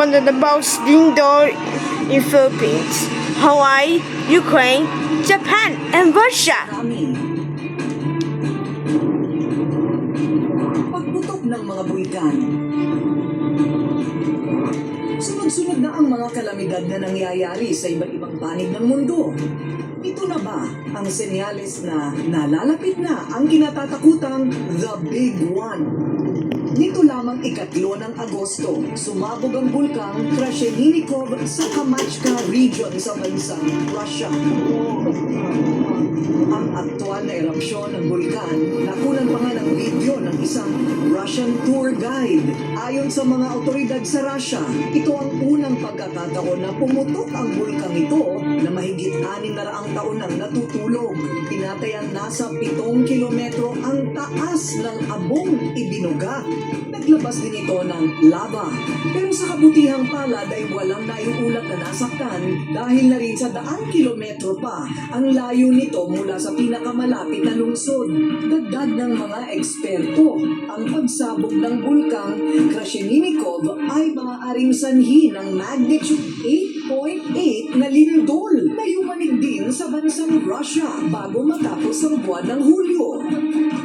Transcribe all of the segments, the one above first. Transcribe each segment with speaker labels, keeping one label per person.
Speaker 1: one of the most lindol in Philippines, Hawaii, Ukraine, Japan, and Russia.
Speaker 2: Pagputok ng mga bulkan. Sunod-sunod na ang mga kalamidad na nangyayari sa iba't ibang panig ng mundo. Ito na ba ang senyales na nalalapit na ang kinatatakutang The Big One? Nito lamang 3 ng Agosto, sumabog ang bulkang Krashenikov sa Kamachka region sa bansang Russia. Ang aktual na erupsyon ng bulkan, nakunan pa nga ng video ng isang Russian tour guide. Ayon sa mga otoridad sa Russia, ito ang unang pagkakataon na pumutok ang bulkang ito na mahigit 600 taon nang natutulog. Tinatayang nasa 7 kilometro ang taas ng abong ibinuga. Naglabas din ito ng lava. Pero sa kabutihang palad ay walang naiulat na nasaktan dahil na rin sa 100 kilometro pa ang layo nito mula sa pinakamalapit na lungsod. Dagdag ng mga eksperto, ang pagsabog ng bulkang Krashenikov ay maaaring sanhi ng magnitude 8.8 na lindol na yumanig din sa bansang Russia bago matapos ang buwan ng Hulyo.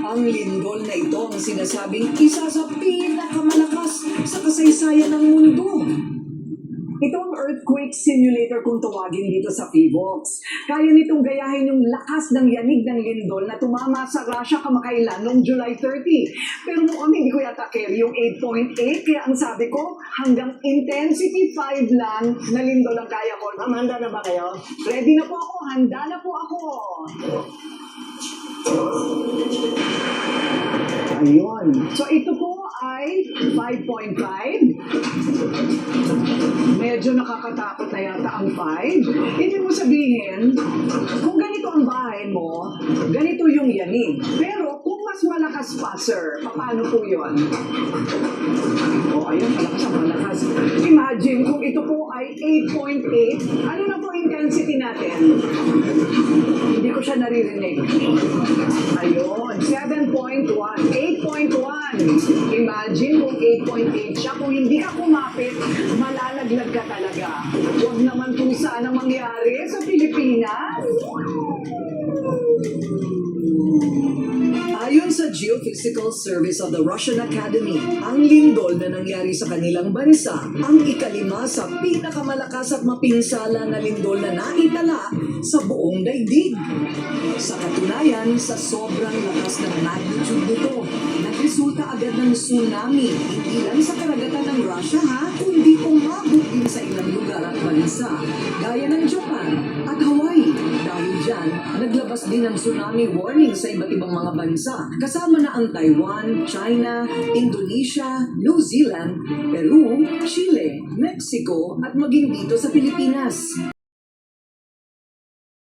Speaker 2: Ang lindol na ito ang sinasabing isa sa pinakamalakas sa kasaysayan ng mundo. Ito ang earthquake simulator kung tawagin dito sa PHIVOLCS. Kaya nitong gayahin yung lakas ng yanig ng lindol na tumama sa Russia kamakailan noong July 30. Pero mukhang hindi ko yata carry yung 8.8, kaya ang sabi ko, hanggang intensity 5 lang na lindol ang kaya ko. Ma'am, handa na ba kayo? Ready na po ako, handa na po ako. Ayun. So ito po ay 5.5. Medyo nakakatakot na yata ang 5. Ibig mo sabihin, kung ganito ang bahay mo, ganito yung yanig. Pero kung mas malakas pa, sir, paano po yun? Ayun, malakas. Imagine kung ito po ay 8.8, ano na po intensity natin? Hindi ko siya naririnig. Ayun, 7.1, 8.1. Imagine kung 8.8 siya. Kung hindi ka kumapit, malalaglag ka talaga. Huwag naman kung saan ang mangyari sa Pilipinas. Ayon sa Geophysical Service of the Russian Academy, ang lindol na nangyari sa kanilang bansa ang ikalima sa pinakamalakas at mapinsala na lindol na naitala sa buong daigdig. Sa katunayan, sa sobrang lakas ng magnitude nito, nagresulta agad ng tsunami, hindi lang sa karagatan ng Russia kundi umabot din sa ilang lugar at bansa, gaya ng Japan at Hawaii. Dahil dyan, naglabas din ng tsunami warning sa iba't ibang mga bansa, kasama na ang Taiwan, China, Indonesia, New Zealand, Peru, Chile, Mexico at maging dito sa Pilipinas.